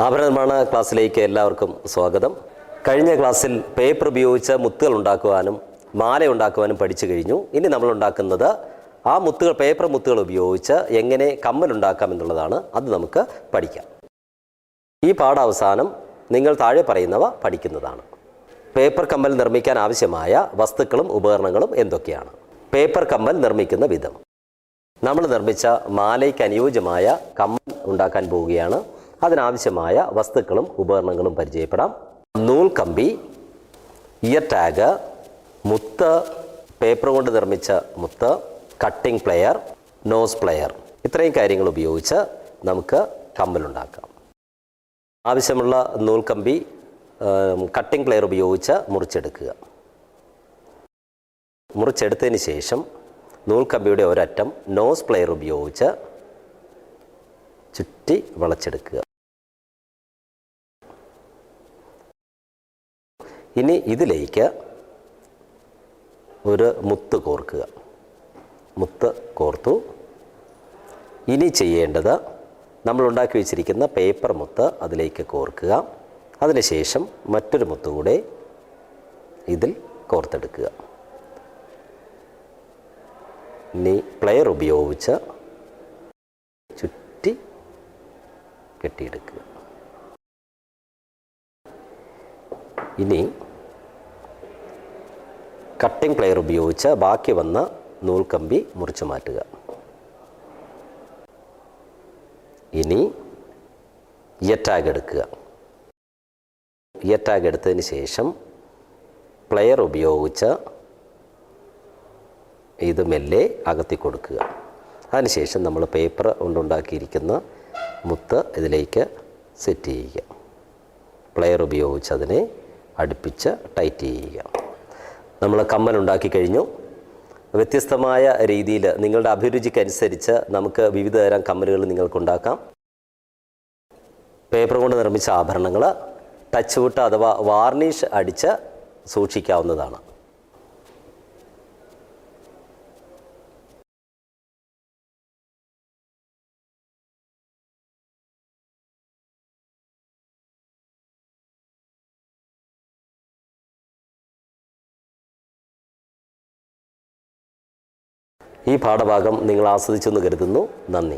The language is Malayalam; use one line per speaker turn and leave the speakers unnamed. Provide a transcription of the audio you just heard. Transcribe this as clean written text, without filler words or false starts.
ആഭരണനിർമ്മാണ ക്ലാസ്സിലേക്ക് എല്ലാവർക്കും സ്വാഗതം. കഴിഞ്ഞ ക്ലാസ്സിൽ പേപ്പർ ഉപയോഗിച്ച് മുത്തുകൾ ഉണ്ടാക്കുവാനും മാല ഉണ്ടാക്കുവാനും പഠിച്ചു കഴിഞ്ഞു. ഇനി നമ്മൾ ഉണ്ടാക്കുന്നത് ആ മുത്തുകൾ, പേപ്പർ മുത്തുകൾ ഉപയോഗിച്ച് എങ്ങനെ കമ്മലുണ്ടാക്കാം എന്നുള്ളതാണ്. അത് നമുക്ക് പഠിക്കാം. ഈ പാഠാവസാനം നിങ്ങൾ താഴെ പറയുന്നവ പഠിക്കുന്നതാണ്. പേപ്പർ കമ്മൽ നിർമ്മിക്കാൻ ആവശ്യമായ വസ്തുക്കളും ഉപകരണങ്ങളും എന്തൊക്കെയാണ്? പേപ്പർ കമ്മൽ നിർമ്മിക്കുന്ന വിധം. നമ്മൾ നിർമ്മിച്ച മാലയ്ക്ക് അനുയോജ്യമായ കമ്മൽ ഉണ്ടാക്കാൻ പോവുകയാണ്. അതിനാവശ്യമായ വസ്തുക്കളും ഉപകരണങ്ങളും പരിചയപ്പെടാം. നൂൽക്കമ്പി, ഇയർ ടാഗ്, മുത്ത്, പേപ്പർ കൊണ്ട് നിർമ്മിച്ച മുത്ത്, കട്ടിംഗ് പ്ലെയർ, നോസ് പ്ലെയർ, ഇത്രയും കാര്യങ്ങൾ ഉപയോഗിച്ച് നമുക്ക് കമ്മലുണ്ടാക്കാം. ആവശ്യമുള്ള നൂൽക്കമ്പി കട്ടിംഗ് പ്ലെയർ ഉപയോഗിച്ച് മുറിച്ചെടുക്കുക. മുറിച്ചെടുത്തതിന് ശേഷം നൂൽക്കമ്പിയുടെ ഒരറ്റം നോസ് പ്ലെയർ ഉപയോഗിച്ച് ചുറ്റി വളച്ചെടുക്കുക. ഇനി ഇതിലേക്ക് ഒരു മുത്ത് കോർക്കുക. മുത്ത് കോർത്തു. ഇനി ചെയ്യേണ്ടത് നമ്മൾ ഉണ്ടാക്കി വെച്ചിരിക്കുന്ന പേപ്പർ മുത്ത് അതിലേക്ക് കോർക്കുക. അതിനുശേഷം മറ്റൊരു മുത്ത് കൂടെ ഇതിൽ കോർത്തെടുക്കുക. ഇനി പ്ലെയർ ഉപയോഗിച്ച് ചുറ്റി കെട്ടിയെടുക്കുക. ഇനി കട്ടിംഗ് പ്ലെയർ ഉപയോഗിച്ച് ബാക്കി വന്ന നൂൽക്കമ്പി മുറിച്ചു മാറ്റുക. ഇനി ഇയർ ടാഗ് എടുക്കുക. ഇയർ ടാഗ് എടുത്തതിന് ശേഷം പ്ലെയർ ഉപയോഗിച്ച് ഇത് മെല്ലെ അകത്തി കൊടുക്കുക. അതിനുശേഷം നമ്മൾ പേപ്പർ കൊണ്ടുണ്ടാക്കിയിരിക്കുന്ന മുത്ത് ഇതിലേക്ക് സെറ്റ് ചെയ്യുക. പ്ലെയർ ഉപയോഗിച്ച് അതിനെ അടുപ്പിച്ച് ടൈറ്റ് ചെയ്യുക. നമ്മൾ കമ്മലുണ്ടാക്കി കഴിഞ്ഞു. വ്യത്യസ്തമായ രീതിയിൽ നിങ്ങളുടെ അഭിരുചിക്കനുസരിച്ച് നമുക്ക് വിവിധ തരം കമ്മലുകൾ നിങ്ങൾക്കുണ്ടാക്കാം. പേപ്പർ കൊണ്ട് നിർമ്മിച്ച ആഭരണങ്ങൾ ടച്ച് വുട്ട് അഥവാ വാർണിഷ് അടിച്ച് സൂക്ഷിക്കാവുന്നതാണ്. ഈ പാഠഭാഗം നിങ്ങൾ ആസ്വദിച്ചെന്ന് കരുതുന്നു. നന്ദി.